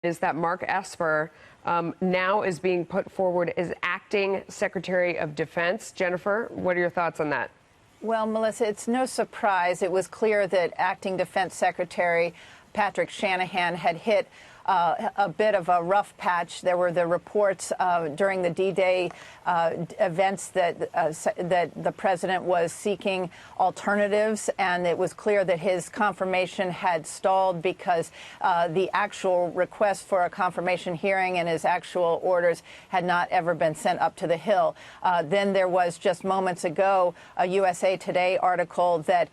is that Mark Esper now is being put forward as acting Secretary of Defense. Jennifer, what are your thoughts on that? Well, Melissa, it's no surprise. It was clear that acting Defense Secretary Patrick Shanahan had hit a bit of a rough patch. There were the reports during the D-Day events that the president was seeking alternatives, and it was clear that his confirmation had stalled because the actual request for a confirmation hearing and his actual orders had not ever been sent up to the Hill. Then there was just moments ago a USA Today article that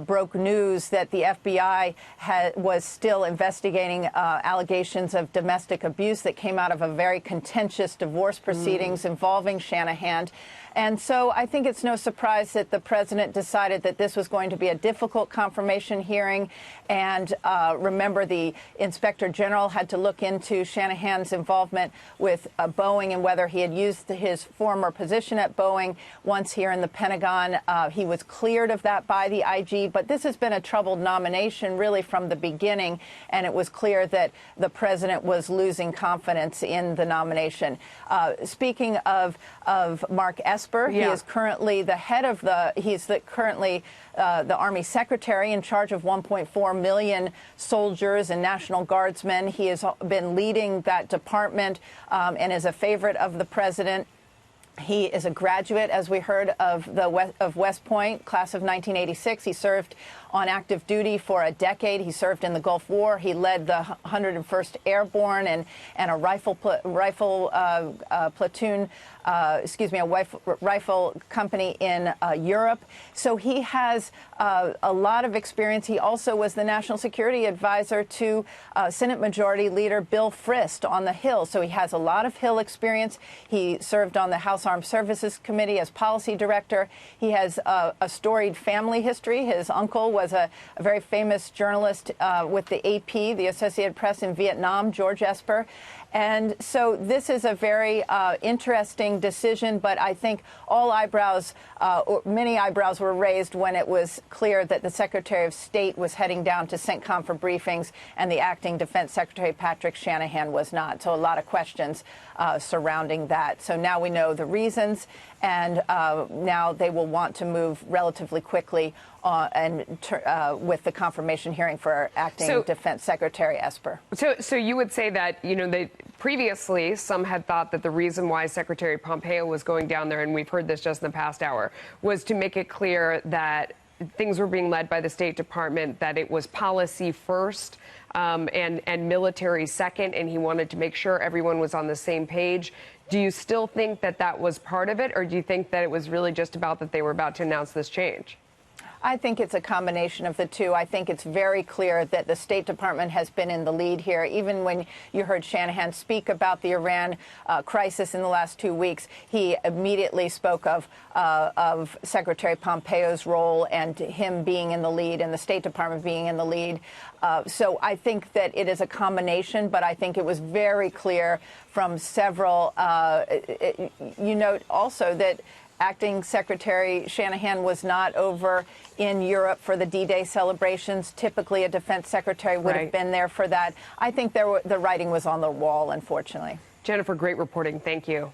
broke news that the FBI was still investigating allegations of domestic abuse that came out of a very contentious divorce proceedings involving Shanahan. And so I think it's no surprise that the president decided that this was going to be a difficult confirmation hearing. And remember, the inspector general had to look into Shanahan's involvement with Boeing and whether he had used his former position at Boeing once here in the Pentagon. He was cleared of that by the IG. But this has been a troubled nomination really from the beginning. And it was clear that the president was losing confidence in the nomination. Speaking of Mark Esper, he is currently the head of currently the Army Secretary in charge of 1.4 million soldiers and National Guardsmen. He has been leading that department and is a favorite of the president. He is a graduate, as we heard, of West Point, class of 1986. He served on active duty for a decade. He served in the Gulf War. He led the 101st Airborne and a rifle company in Europe. So he has a lot of experience. He also was the national security advisor to Senate Majority Leader Bill Frist on the Hill. So he has a lot of Hill experience. He served on the House Armed Services Committee as policy director. He has a storied family history. His uncle was a very famous journalist with the AP, the Associated Press in Vietnam, George Esper. And so this is a very interesting decision, but I think many eyebrows were raised when it was clear that the Secretary of State was heading down to CENTCOM for briefings and the acting Defense Secretary Patrick Shanahan was not. So a lot of questions surrounding that. So now we know the reasons, and now they will want to move relatively quickly with the confirmation hearing for acting Defense Secretary Esper. So you would say that, previously some had thought that the reason why Secretary Pompeo was going down there, and we've heard this just in the past hour, was to make it clear that things were being led by the State Department, that it was policy first and military second, and he wanted to make sure everyone was on the same page. Do you still think that that was part of it, or do you think that it was really just about that they were about to announce this change? I think it's a combination of the two. I think it's very clear that the State Department has been in the lead here. Even when you heard Shanahan speak about the Iran crisis in the last 2 weeks, he immediately spoke of Secretary Pompeo's role and him being in the lead and the State Department being in the lead. So I think that it is a combination, but I think it was very clear from several. You note also that acting Secretary Shanahan was not over in Europe for the D-Day celebrations. Typically, a defense secretary would have been there for that. I think the writing was on the wall, unfortunately. Jennifer, great reporting. Thank you.